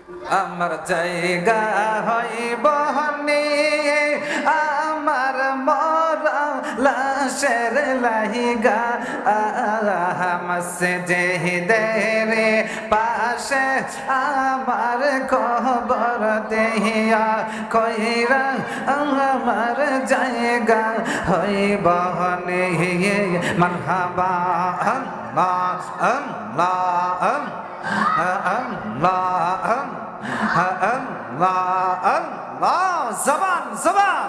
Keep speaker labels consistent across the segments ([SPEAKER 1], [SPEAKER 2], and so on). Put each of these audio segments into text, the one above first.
[SPEAKER 1] আমার জায়গা হইব নিয়ে আমার মরা লাশের লাহিগা মসজিদের পাশে আমার কবর দেহিয়া কইরা আমার জায়গা হইব নিয়ে মারহাবা আল্লাহ আল্লাহ আল্লাহ আল্লাহ আল্লাহ জবান জবান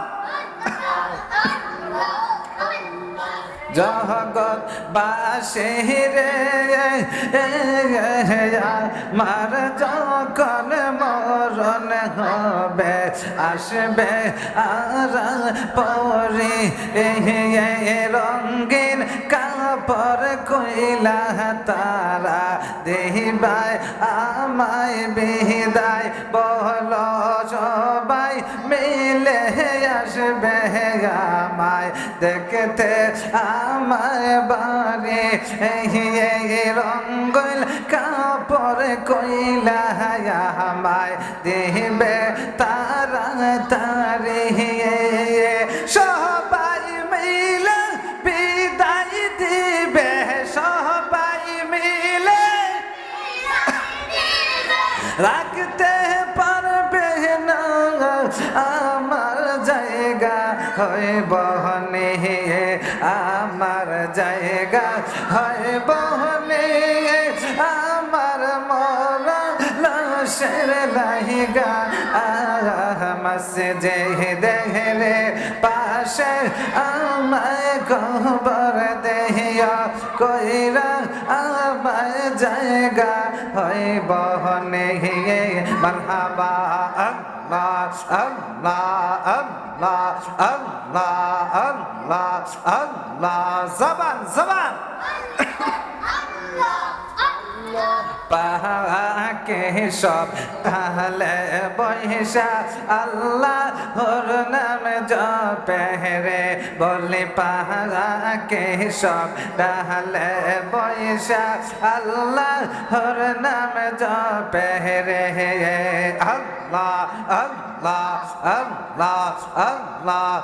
[SPEAKER 1] জগৎ বাসিরে মার যখন মরণ হবে আসবে আর পরে রঙিন কাপড় কইলা তারা দেহিবাই আমায় বিদায় বল সবাই মিলে আসবে আমায় দেখতে আমায় বাড়ি রঙ্গল কাপড় কইলা আমায় দেবে তারা তারে সবাই মিলে বিদায় দিবে সবাই মিলে রাখতে পারবে না আমার জায়গা হইব নিয়ে আমার জায়গা হইব নিয়ে আমার মরা লাশের লাহিগা মসজিদের পাশে আমায় কবর দেহিয়া কইরা আমায় জায়গা হইব নিয়ে মারহাবা আল্লাহ আল্লাহ আল্লাহ আল্লাহ আল্লাহ আল্লাহ জবান জবান পাহাকে সব তাহলে বৈশা আল্লাহর নাম জপে রে বলে পাহাকে সব তাহলে বৈশা আল্লাহর নাম জপে রে আল্লাহ আল্লাহ আল্লাহ আল্লাহ